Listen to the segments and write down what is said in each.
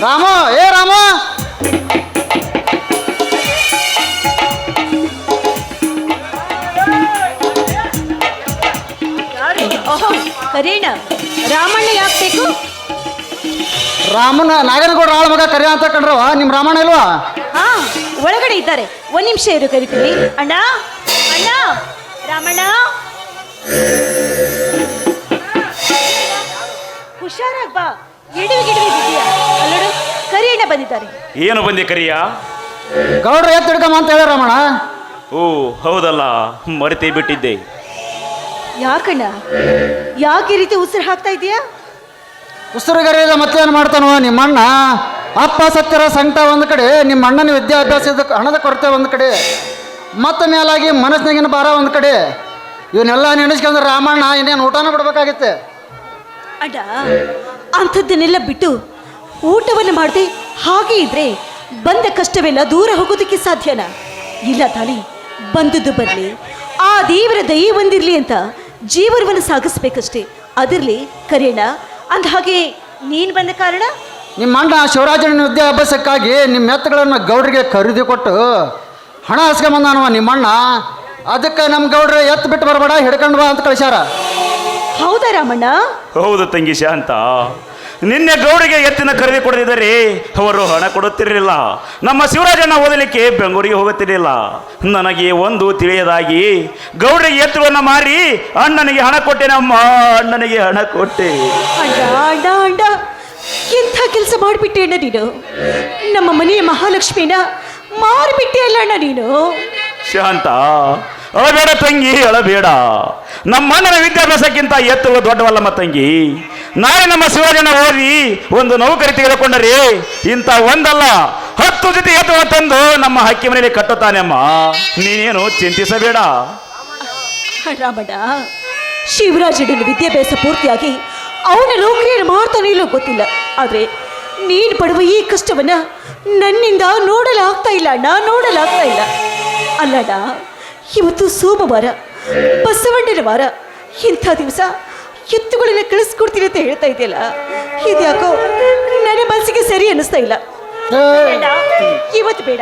ರಾಮ ಏ ರಾಮ ಓಹೋ ಕರೀಣ ರಾಮಣ್ಣ ಯಾಕೆ ಬೇಕು? ರಾಮನ ನಾಗನಗೌಡ ಆಳ ಮಗ ಕರಿಯ ಅಂತ ಕಂಡ್ರವ ನಿಮ್ಮ ರಾಮಣ್ಣ ಇಲ್ವಾ? ಹಾ ಒಳಗಡೆ ಇದ್ದಾರೆ, ಒಂದ್ ನಿಮಿಷ ಇರು ಕರಿತೀನಿ. ಅಣ್ಣ ಅಣ್ಣ ರಾಮಣ್ಣ ಹುಷಾರಾಗ್ ಬಾ, ಗಿಡವಿ ಬಿದ್ದೀಯಾ? ಅಲ್ಲೋಡು ಕರಿಯಣ್ಣ ಬಂದಿದ್ದಾರೆ. ಏನು ಬಂದೆ ಕರಿಯ? ಗೌಡ್ರ ಎತ್ತು ಹಿಡ್ಕಮ್ಮ ಅಂತ ಹೇಳ ರಾಮಣ್ಣ. ಓ ಹೌದಲ್ಲ, ಮರೆತೇ ಬಿಟ್ಟಿದ್ದೆ. ಯಾಕಣ್ಣ ಯಾಕೆ ಈ ರೀತಿ ಉಸಿರು ಹಾಕ್ತಾ ಇದೀಯಾ? ಉಸಿರುಗರಿಯದ ಮತ್ತೇನು ಮಾಡ್ತಾನೋ ನಿಮ್ಮಣ್ಣ? ಅಪ್ಪ ಸತ್ಯರ ಸಂಕಟ ಒಂದು ಕಡೆ, ನಿಮ್ಮ ಅಣ್ಣನ ವಿದ್ಯಾಭ್ಯಾಸದ ಹಣದ ಕೊರತೆ ಒಂದು ಕಡೆ, ಮತ್ತೆ ಮೇಲಾಗಿ ಮನಸ್ಸಿನಾಗಿನ ಭಾರ ಒಂದು ಕಡೆ. ಇವನ್ನೆಲ್ಲ ನೆನೆಸ್ಕೊಂಡ್ರೆ ರಾಮಣ್ಣ ಇನ್ನೇನು ಊಟನ ಬಿಡ್ಬೇಕಾಗಿತ್ತೆ. ಅಣ್ಣ ಅಂಥದ್ದನ್ನೆಲ್ಲ ಬಿಟ್ಟು ಊಟವನ್ನು ಮಾಡದೆ ಹಾಗೆ ಇದ್ರೆ ಬಂದ ಕಷ್ಟವೆಲ್ಲ ದೂರ ಹೋಗೋದಕ್ಕೆ ಸಾಧ್ಯನಾ? ಇಲ್ಲ ತಾನೇ. ಬಂದದ್ದು ಬರಲಿ, ಆ ದೇವರ ದಯೆ ಒಂದಿರಲಿ ಅಂತ ಜೀವನವನ್ನು ಸಾಗಿಸ್ಬೇಕಷ್ಟೇ. ಅದರಲ್ಲಿ ಕರೆಯೋಣ ಅಂದ ಹಾಗೆ ನೀನು ಬಂದ ಕಾರಣ ನಿಮ್ಮ ಅಣ್ಣ ಶಿವರಾಜನ ವಿದ್ಯಾಭ್ಯಾಸಕ್ಕಾಗಿ ನಿಮ್ಮ ಎತ್ತುಗಳನ್ನು ಗೌಡ್ರಿಗೆ ಖರೀದಿ ಕೊಟ್ಟು ಹಣ ಹಸ್ಕೊಂಬಂದಾನವ ನಿಮ್ಮಣ್ಣ. ಅದಕ್ಕೆ ನಮ್ಮ ಗೌಡ್ರೆ ಎತ್ತು ಬಿಟ್ಟು ಬರಬೇಡ, ಹಿಡ್ಕೊಂಡು ಬಾ ಅಂತ ಕಳಿಸ್ಯಾರ. ಹೌದಾ ರಾಮಣ್ಣ? ಹೌದು ತಂಗಿ ಶಾಂತ, ನಿನ್ನೆ ಗೌಡಿಗೆ ಎತ್ತಿನ ಖರೀದಿ ಕೊಡದಿದ್ದರೆ ಅವರು ಹಣ ಕೊಡುತ್ತಿರಲಿಲ್ಲ. ನಮ್ಮ ಶಿವರಾಜಣ್ಣ ಓದಲಿಕ್ಕೆ ಬೆಂಗಳೂರಿಗೆ ಹೋಗುತ್ತಿರಲಿಲ್ಲ. ನನಗೆ ಒಂದು ತಿಳಿಯದಾಗಿ ಗೌಡಿಗೆ ಎತ್ತುವನ್ನು ಮಾರಿ ಅಣ್ಣನಿಗೆ ಹಣ ಕೊಟ್ಟೆ. ನಮ್ಮ ಅಣ್ಣನಿಗೆ ಹಣ ಕೊಟ್ಟೆ. ಅಣ್ಣ ಅಣ್ಣ ಅಣ್ಣ ಎಂಥ ಕೆಲಸ ಮಾಡಿಬಿಟ್ಟೆ ಅಣ್ಣ ನೀನು. ನಮ್ಮ ಮನೆಯ ಮಹಾಲಕ್ಷ್ಮಿನ ಮಾರಿಬಿಟ್ಟೆ ಅಲ್ಲ ಅಣ್ಣ ನೀನು. ಶಾಂತ ಅಳಬೇಡ ತಂಗಿ, ಅಳಬೇಡ. ನಮ್ಮ ಅಣ್ಣನ ವಿದ್ಯಾಭ್ಯಾಸಕ್ಕಿಂತ ಎತ್ತುವ ದೊಡ್ಡವಲ್ಲಮ್ಮ ತಂಗಿ. ನಾಳೆ ನಮ್ಮ ಶಿವರಾಜನ ಓದಿ ಒಂದು ನೌಕರಿ ತೆಗೆದುಕೊಂಡರೆ ಇಂಥ ಒಂದಲ್ಲ 10 ಜೊತೆ ಎತ್ತುವ ತಂದು ನಮ್ಮ ಹಕ್ಕಿ ಮನೆಯಲ್ಲಿ ಕಟ್ಟುತ್ತಾನೆಮ್ಮ. ನೀನೇನು ಚಿಂತಿಸಬೇಡ. ರಾಮಣ್ಣ, ಶಿವರಾಜನ ವಿದ್ಯಾಭ್ಯಾಸ ಪೂರ್ತಿಯಾಗಿ ಅವನ ನೌಕರಿಯನ್ನು ಮಾಡ್ತಾನೆ ಇಲ್ಲೋ ಗೊತ್ತಿಲ್ಲ, ಆದರೆ ನೀನು ಪಡುವ ಈ ಕಷ್ಟವನ್ನ ನನ್ನಿಂದ ನೋಡಲಾಗ್ತಾ ಇಲ್ಲ ಅಣ್ಣ, ನೋಡಲಾಗ್ತಾ ಇಲ್ಲ. ಅಲ್ಲಣ್ಣ, ಇವತ್ತು ಸೋಮವಾರ, ಬಸವಣ್ಣನ ವಾರ. ಇಂಥ ದಿವಸ ಎತ್ತುಗಳನ್ನ ಕಳಿಸ್ಕೊಡ್ತೀನಿ ಅಂತ ಹೇಳ್ತಾ ಇದೆಯಲ್ಲ, ಇದ್ಯಾಕೋ ನನ್ನ ಮನಸ್ಸಿಗೆ ಸರಿ ಅನ್ನಿಸ್ತಾ ಇಲ್ಲ. ಇವತ್ತು ಬೇಡ,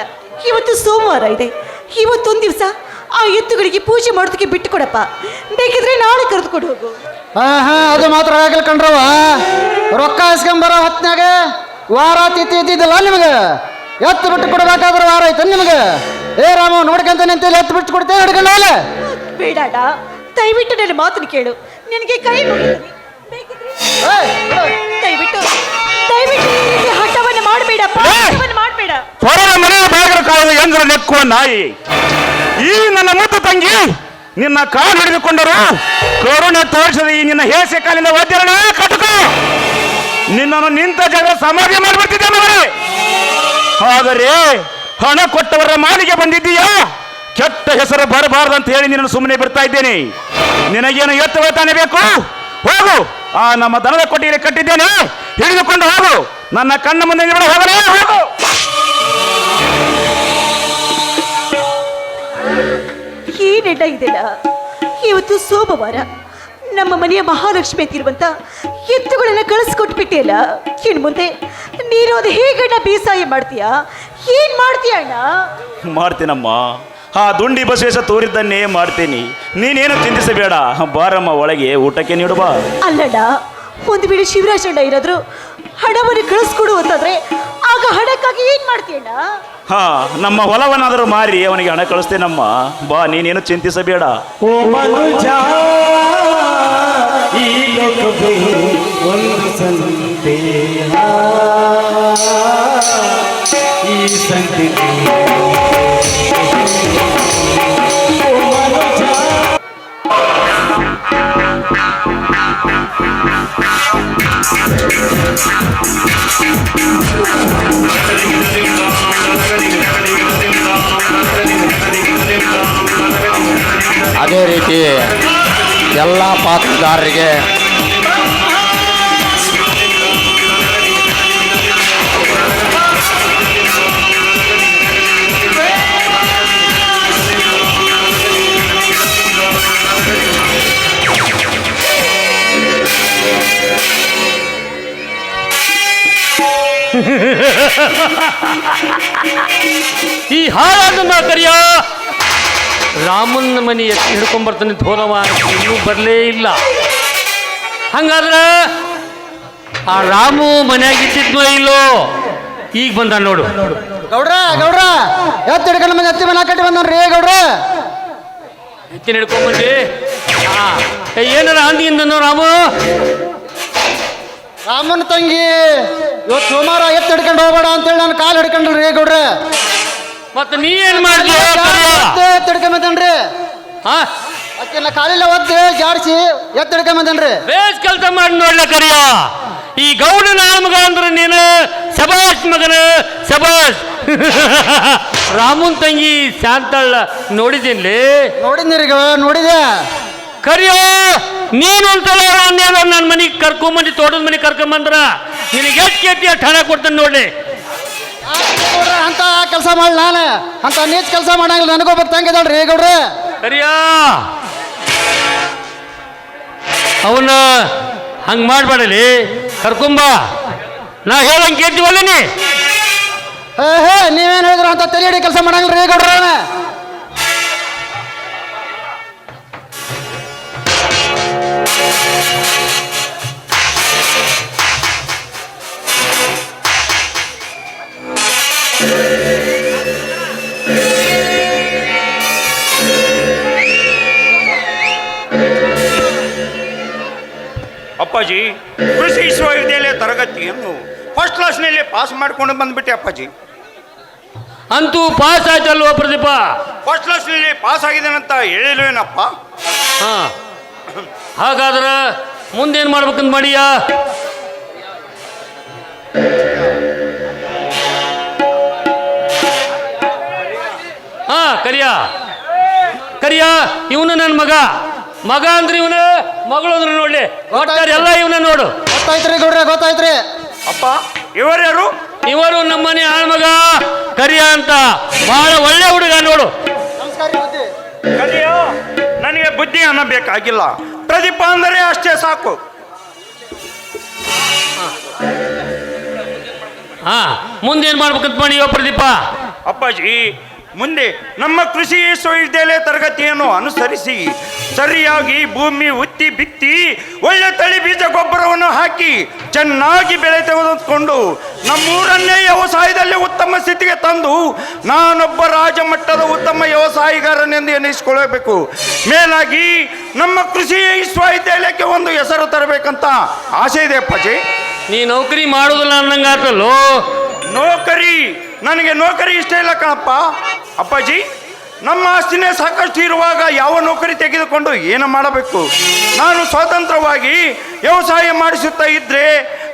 ಇವತ್ತು ಸೋಮವಾರ ಇದೆ. ಇವತ್ತೊಂದು ದಿವಸ ಆ ಎತ್ತುಗಳಿಗೆ ಪೂಜೆ ಮಾಡೋದಕ್ಕೆ ಬಿಟ್ಟು ಕೊಡಪ್ಪ. ಬೇಕಿದ್ರೆ ನಾಳೆ ಕರೆದುಕೊಂಡು ಹೋಗು. ಅದು ಮಾತ್ರ ಆಗಲ್ಲ ಕಂಡ್ರವ. ರೊಕ್ಕ ಇಸ್ಕೊಂಬರೋ ಹೊತ್ನಾಗ ವಾರ ತಿಥಿ ಇದ್ದಿದ್ದಲ್ಲ ನಿಮಗೆ. ಎತ್ತು ಬಿಟ್ಟು ಕೊಡಬೇಕಾದ್ರೆ ವಾರ ಆಯ್ತು ನಿಮಗೆ. ಏ ರಾಮ ನೋಡ್ಕೊಂತಾನೆ ಅಂತ ಎತ್ತು ಬಿಟ್ಟು ಕೊಡ್ತೇವೆ, ಹಿಡ್ಕೊಂಡು ಹೋಗಲ್ಲ. ಬೇಡಾಡ, ದಯವಿಟ್ಟು ನನ್ನ ಮಾತನ್ನು ಕೇಳು. ನಿನಗೆ ಕೈ ಮುಗಿತೀನಿ. ದಯವಿಟ್ಟು ದಯವಿಟ್ಟು ಈ ರೀತಿ ಹಠವನ್ನು ಮಾಡಬೇಡಪ್ಪ, ಹಠವನ್ನು ಮಾಡಬೇಡ. ಹೊರಗ ಮನೆಯ ಬಾಗಿಲ ಕಾಲದ ಯಂತ್ರ ನೆಕ್ಕುವ ನಾಯಿ ಈ ನನ್ನ ಮುದ್ದು ತಂಗಿ ನಿನ್ನ ಕಾಲು ಹಿಡಿದುಕೊಂಡರು ಕರುಣೆ ತೋರಿಸದ ಈ ನಿನ್ನ ಹೇಸೆ ಕಾಲಿನ ವೈದ್ಯರನ್ನ ಕಟ್ಟುಕೋ. ನಿನ್ನನ್ನು ನಿಂತ ಜಾಗ ಸಮಾಧಿ ಮಾಡಿಬಿಡ್ತಿದ್ದೆ ಮಗಳೇ. ಆದರೆ ಹಣ ಕೊಟ್ಟವರ ಮಾಲಿಗೆ ಬಂದಿದ್ದೀಯಾ? ಕೆಟ್ಟ ಹೆಸರು ಬರಬಾರ್ದಂತ ಹೇಳಿ ನಿನ್ನನ್ನು ಸುಮ್ಮನೆ ಬಿಡ್ತಾ ಇದ್ದೇನೆ. ನಿನಗೇನು ಎತ್ತುವ ತಾನೇ ಬೇಕು? ಹೋಗು, ಆ ನಮ್ಮ ದನದ ಕೊಟ್ಟಿಗೆ ಕಟ್ಟಿದ್ದೇನೆ, ಹಿಡಿದುಕೊಂಡು ಹೋಗು. ನನ್ನ ಕಣ್ಣ ಮುಂದೆ ಹೋಗಲೇ ಹೋಗು. ಏನೆಲ್ಲ ಇದೆಲ್ಲ. ಇವತ್ತು ಸೋಮವಾರ, ನಮ್ಮ ಮನೆಯ ಮಹಾಲಕ್ಷ್ಮಿ ಅಂತಿರುವಂತ ಎತ್ತುಗಳನ್ನ ಕಳಿಸ್ಕೊಟ್ಬಿಟ್ಟಿಯಲ್ಲ. ಇನ್ನು ಮುಂದೆ ನೀನು ಅದು ಹೇಗಣ್ಣ ಬೇಸಾಯ ಮಾಡ್ತೀಯಾ? ಏನ್ ಮಾಡ್ತೀಯ ಅಣ್ಣ? ಮಾಡ್ತೀನಮ್ಮ, ಆ ದುಂಡಿ ಬಸವೇಶ ತೋರಿದ್ದನ್ನೇ ಮಾಡ್ತೀನಿ. ನೀನೇನು ಚಿಂತಿಸಬೇಡ. ಬಾರಮ್ಮ, ಒಳಗೆ ಊಟಕ್ಕೆ ನೀಡುವ. ಅಲ್ಲಣ್ಣ, ಒಂದು ವೇಳೆ ಶಿವರಾಜಣ್ಣ ಏನಾದ್ರು ಹಣವನ್ನು ಕಳಿಸ್ಕೊಡು ಅಂತಂದ್ರೆ ಆಗ ಹಣಕ್ಕಾಗಿ ಏನ್ ಮಾಡ್ತೀಯಣ್ಣ? ಹಾ, ನಮ್ಮ ಹೊಲವನ್ನಾದರೂ ಮಾರಿ ಅವನಿಗೆ ಹಣ ಕಳಿಸ್ತೇನಮ್ಮ. ಬಾ, ನೀನೇನು ಚಿಂತಿಸಬೇಡ. ಓ ಮನುಜ, ಈ ಲೋಕವೇ ಒಂದು ಸಂದೇಹ, ಈ ಸಂದೇಹ ಅದೇ ರೀತಿ ಎಲ್ಲ ಪಾತ್ರಧಾರರಿಗೆ ಈ ಹಾಳಾದ ಕರಿಯ ರಾಮನ ಮನೆ ಎತ್ತಿ ಹಿಡ್ಕೊಂಡ್ಬರ್ತಾನೆ ಹೋದವ ಇನ್ನೂ ಬರಲೇ ಇಲ್ಲ. ಹಂಗಾದ್ರೆ ಆ ರಾಮು ಮನ್ಯಾಗಿದ್ದಿದ್ನೋ ಇಲ್ಲೋ ಈಗ ಬಂದ ನೋಡು. ಗೌಡ್ರ ಗೌಡ್ರ ಎತ್ತಿ ಹಿಡ್ಕೊಂಡು ಬಂದು ಎತ್ತಿ ಮನೆ ಕಟ್ಟಿ ಬಂದನ್ರಿ ಗೌಡ್ರ. ಎತ್ತಿನ ಹಿಡ್ಕೊಂಡ್ಬಂದಿ ಏನಾರ ಅಂದಿಯಿಂದನೋ ರಾಮು? ರಾಮನ ತಂಗಿ ಇವತ್ತು ಸೋಮವಾರ ಎತ್ತಿ ಹಿಡ್ಕೊಂಡು ಹೋಗ್ಬೇಡ ಅಂತೇಳಿ ನಾನು ಕಾಲು ಹಿಡ್ಕೊಂಡ್ರಿ ಗೌಡ್ರ. ಮತ್ತೆ ನೀ ಏನ್ ಮಾಡ್ಲಿ? ಎತ್ತಿ ಹಿಡ್ಕೊಂಡ್ ಬಂದನ್ರಿ. ಅಕ್ಕಿನ ಕಾಲಿಲ್ಲ ಒದ್ದು ಜಾಡಿಸಿ ಎತ್ತಿ ಹಿಡ್ಕೊಂಡ್ ಬಂದನ್ರಿ. ಬೇಸ್ ಕೆಲಸ ಮಾಡಿ ನೋಡ್ಲ ಕರಿಯ. ಈ ಗೌಡನ ಮಗ ಅಂದ್ರೆ ನೀನು ಶಬಾಷ್ ಮಗನ ಶಬಾಷ್. ರಾಮನ್ ತಂಗಿ ಶಾಂತಳ್ಳ ನೋಡಿದ್ದೀನಿ. ನೋಡಿದ್ನಿರಿ ನೋಡಿದೆ ಕರಿಯ. ನೀನೊಂದ್ಸಲ ನನ್ನ ಮನೆಗೆ ಕರ್ಕೊಂಬಂದು ತೋಟದ ಮನೆಗೆ ಕರ್ಕೊಂಬಂದ್ರ ನಿನಗೆ ಎಷ್ಟು ಕೇತಿ ಅಷ್ಟು ಹಣ ಕೊಡ್ತಾನೆ ನೋಡಿ. ಅಂತ ಕೆಲಸ ಮಾಡಿ ನಾನು ಅಂತ ನೀಚ್ ಕೆಲಸ ಮಾಡಂಗಿಲ್ಲ. ನನಗೊಬ್ಬ ತಂಗಿದಳ್ರಿ ಗೌಡ್ರೆ. ಕರಿಯ ಅವನ್ನ ಹಂಗೆ ಮಾಡಬೇಡಲಿ. ಕರ್ಕೊಂಬ. ನಾ ಹೇಳಂಗೆ ಕೇಳ್ತೀವಲ್ಲ ನೀ. ಹೇ ನೀವೇನು ಹೇಳಿದ್ರು ಅಂತ ತಲೆ ಹಿಡಿ ಕೆಲಸ ಮಾಡಂಗಿಲ್ಲ ರೀ ಗೌಡ್ರ. ಅಪ್ಪಾಜಿ, ಕೃಷಿ ವಿಶ್ವವಿದ್ಯಾಲಯ ತರಗತಿಯನ್ನು ಫಸ್ಟ್ ಕ್ಲಾಸ್ನಲ್ಲಿ ಪಾಸ್ ಮಾಡ್ಕೊಂಡು ಬಂದ್ಬಿಟ್ಟೆ ಅಪ್ಪಾಜಿ. ಅಂತೂ ಪಾಸ್ ಆಯ್ತಲ್ವ ಪ್ರದೀಪ? ಫಸ್ಟ್ ಕ್ಲಾಸ್ನಲ್ಲಿ ಪಾಸ್ ಆಗಿದ್ದೇನಂತ ಹೇಳಿಲ್ವೇನಪ್ಪ? ಹಾ, ಹಾಗಾದ್ರೆ ಮುಂದೇನು ಮಾಡ್ಬೇಕಂತ ಮಾಡಿಯಾ? ಹಾ ಕರಿಯ ಕರಿಯ, ಇವನು ನನ್ನ ಮಗ ಅಂದ್ರೆ ಇವನು, ಮಗಳು ಅಂದ್ರೆ ನೋಡ್ಲಿ ಒಟ್ಟಾರೆ ಎಲ್ಲ ಇವನ ನೋಡು. ಗೊತ್ತಾಯ್ತ್ರಿ ಗೌಡ್ರೆ ಗೊತ್ತಾಯ್ತ್ರಿ. ಅಪ್ಪ ಇವರ್ಯಾರು? ಇವರು ನಮ್ಮನೆ ಆಳ್ಮಗ ಕರಿಯ ಅಂತ, ಬಹಳ ಒಳ್ಳೆ ಹುಡುಗ ನೋಡು. ಕಲಿಯೋ, ನನಗೆ ಬುದ್ಧಿ ಅನ್ನಬೇಕಾಗಿಲ್ಲ. ಪ್ರದೀಪ ಅಂದರೆ ಅಷ್ಟೇ ಸಾಕು. ಹಾ, ಮುಂದೇನು ಮಾಡ್ಬೇಕಂತ ಮಾಡಿಯೋ ಪ್ರದೀಪ? ಅಪ್ಪಾಜಿ, ಮುಂದೆ ನಮ್ಮ ಕೃಷಿ ವಿಶ್ವವಿದ್ಯಾಲಯ ತರಗತಿಯನ್ನು ಅನುಸರಿಸಿ ಸರಿಯಾಗಿ ಭೂಮಿ ಉತ್ತಿ ಬಿತ್ತಿ ಒಳ್ಳೆ ತಳಿ ಬೀಜ ಗೊಬ್ಬರವನ್ನು ಹಾಕಿ ಚೆನ್ನಾಗಿ ಬೆಳೆ ತೆಗೆದುಕೊಂಡು ನಮ್ಮೂರನ್ನೇ ವ್ಯವಸಾಯದಲ್ಲಿ ಉತ್ತಮ ಸ್ಥಿತಿಗೆ ತಂದು ನಾನೊಬ್ಬ ರಾಜಮಟ್ಟದ ಉತ್ತಮ ವ್ಯವಸಾಯಿಗಾರನೆಂದು ಎನಿಸಿಕೊಳ್ಳಬೇಕು. ಮೇಲಾಗಿ ನಮ್ಮ ಕೃಷಿ ವಿಶ್ವವಿದ್ಯಾಲಯಕ್ಕೆ ಒಂದು ಹೆಸರು ತರಬೇಕಂತ ಆಸೆ ಇದೆ ಅಪ್ಪಾಜಿ. ನೀ ನೌಕರಿ ಮಾಡೋದಿಲ್ಲ ಅನ್ನಂಗಾತಲ್ಲೋ? ನೌಕರಿ, ನನಗೆ ನೌಕರಿ ಇಷ್ಟ ಇಲ್ಲ ಕಣಪ್ಪ. ಅಪ್ಪಾಜಿ, ನಮ್ಮ ಆಸ್ತಿನೇ ಸಾಕಷ್ಟು ಇರುವಾಗ ಯಾವ ನೌಕರಿ ತೆಗೆದುಕೊಂಡು ಏನು ಮಾಡಬೇಕು? ನಾನು ಸ್ವತಂತ್ರವಾಗಿ ವ್ಯವಸಾಯ ಮಾಡಿಸುತ್ತಾ ಇದ್ರೆ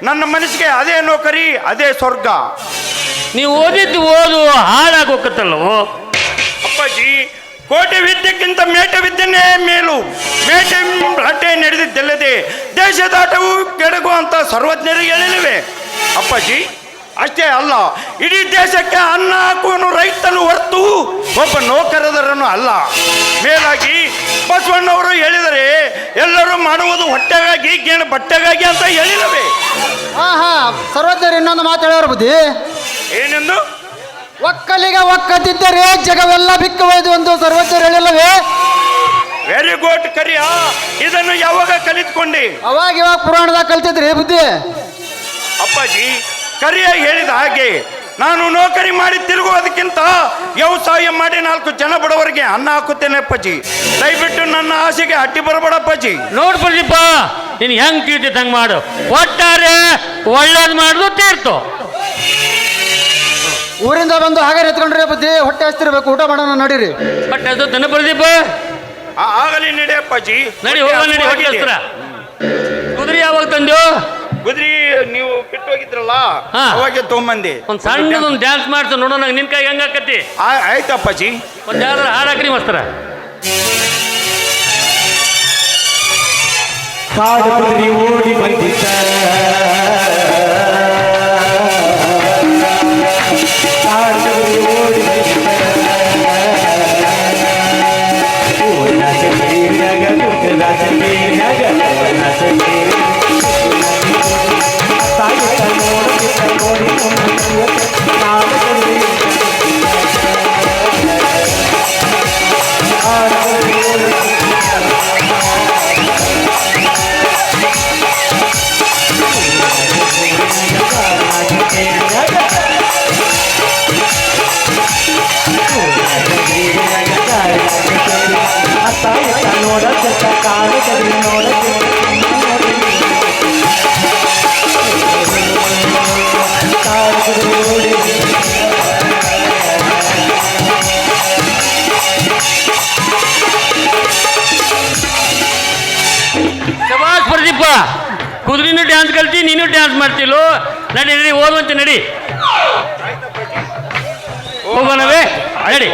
ನನ್ನ ಮನಸ್ಸಿಗೆ ಅದೇ ನೌಕರಿ, ಅದೇ ಸ್ವರ್ಗ. ನೀವು ಓದಿದ್ದು ಓದು ಹಾಳಾಗಿ ಹೋಗತ್ತಲ್ಲವೋ? ಅಪ್ಪಾಜಿ, ಕೋಟೆ ವಿದ್ಯೆಕ್ಕಿಂತ ಮೇಟ ವಿದ್ಯೆನೇ ಮೇಲು. ಮೇಟೆ ಹಟ್ಟೆ ನಡೆದಿದ್ದಲ್ಲದೆ ದೇಶದಾಟವು ಕೆಡಗು ಅಂತ ಸರ್ವಜ್ಞರಿಗೆ ಹೇಳಿವೆ ಅಪ್ಪಾಜಿ. ಅಷ್ಟೇ ಅಲ್ಲ, ಇಡೀ ದೇಶಕ್ಕೆ ಅನ್ನ ಹಾಕುವನು ರೈತನು ಹೊರತು ಒಬ್ಬ ನೌಕರದರನು ಅಲ್ಲ. ಮೇಲಾಗಿ ಬಸವಣ್ಣವರು ಹೇಳಿದರೆ ಎಲ್ಲರೂ ಮಾಡುವುದು ಹೊಟ್ಟೆಗಾಗಿ ಗೇಣು ಬಟ್ಟೆಗಾಗಿ ಅಂತ ಹೇಳಿದವೆ. ಹಾ ಹಾ, ಸರ್ವಜ್ಞರು ಇನ್ನೊಂದು ಮಾತು ಹೇಳೋರು ಬುದ್ಧಿ. ಏನೆಂದು? ಒಕ್ಕಲಿಗ ಒಕ್ಕದಿದ್ದರೆ ಜಗವೆಲ್ಲ ಬಿಕ್ಕುವುದು ಎಂದು ಸರ್ವಜ್ಞರು ಹೇಳಿಲ್ಲವೇ? ವೆರಿ ಗುಡ್ ಕರಿಯ, ಇದನ್ನು ಯಾವಾಗ ಕಲಿತ್ಕೊಂಡೆ? ಅವಾಗ ಇವಾಗ ಪುರಾಣದಾಗ ಕಲ್ತಿದ್ರಿ ಬುದ್ಧಿ. ಅಪ್ಪಾಜಿ, ಕರಿಯ ಹೇಳಿದ ಹಾಗೆ ನಾನು ನೌಕರಿ ಮಾಡಿ ತಿರುಗುವುದಕ್ಕಿಂತ ವ್ಯವಸಾಯ ಮಾಡಿ 4 ಜನ ಬಡವರಿಗೆ ಅನ್ನ ಹಾಕುತ್ತೇನೆ ಅಪ್ಪಾಜಿ. ದಯವಿಟ್ಟು ನನ್ನ ಆಸೆಗೆ ಅಡ್ಡಿ ಬರಬೇಡ ಅಪ್ಪಾಜಿ. ನೋಡ್ ಪ್ರದೀಪ, ನೀನು ಹೆಂಗ್ ತೀರ್ತಿ ಹಂಗೆ ಮಾಡು. ಒಟ್ಟಾರೆ ಒಳ್ಳೇದು ಮಾಡುದು ತೀರ್ತು. ಊರಿಂದ ಬಂದು ಹಾಗೆ ಎತ್ಕೊಂಡ್ರಿ ಬುದ್ಧಿ. ಹೊಟ್ಟೆ ಹಸ್ತಿರ್ಬೇಕು, ಊಟ ಮಾಡೋಣ ನಡೀರಿ. ಬಟ್ ಅದು ತನ್ನ ಪ್ರದೀಪ ಆಗಲಿ ನಡಿ ಅಪ್ಪಾಜಿ. ನಡಿ ಹೋಗ, ನಡಿ ಹೊಟ್ಟೆ ಹಸ್ತ್ರ. ಕುದುರೆ ಯಾವಾಗ ತಂದು? ಕುದ್ರಿ ನೀವು ಬಿಟ್ಟು ಹೋಗಿದ್ರಲ್ಲ, ಹಾ. ಅವಾಗೆ ತೊಗೊಂಬಂದಿ. ಒಂದು ಸಣ್ಣದೊಂದು ಡ್ಯಾನ್ಸ್ ಮಾಡ್ತ ನೋಡೋಣ, ನಿನ್ ಕೈ ಹೆಂಗ ಆಕತಿ? ಆಯ್ತು ಅಪ್ಪಾಜಿ. ಒಂದು ಯಾವ್ದಾರ ಹಾಡಾಕ್ರಿ ಮಸ್ತರ. ಕಾಡು ಕುದುರೆ ಓಡಿ ಬಂದಿದ್ದ, ಕಾಡು ಕುದುರೆ ಓಡಿ ಬಂದಿದ್ದ, ಓನಾಸ ನೀರಿನಾಗ ಕುಕ್ಕದಾಸ ನೀರಿನಾಗ ಓನಾಸ ನೀರಿನಾಗ ತಾಯಿ ನೋಡುತ್ತಿದ್ದ ನೋಡಿ ಕುದುರೆನೂ ಡ್ಯಾನ್ಸ್ ಕಲ್ತಿ ನೀನು ಡ್ಯಾನ್ಸ್ ಮಾಡ್ತಿಲ್ಲೋ. ನಡಿ ನಡಿ ಓದುವಂತೆ ನಡಿ ಹೋಗೋಣವೇ ನಡಿ.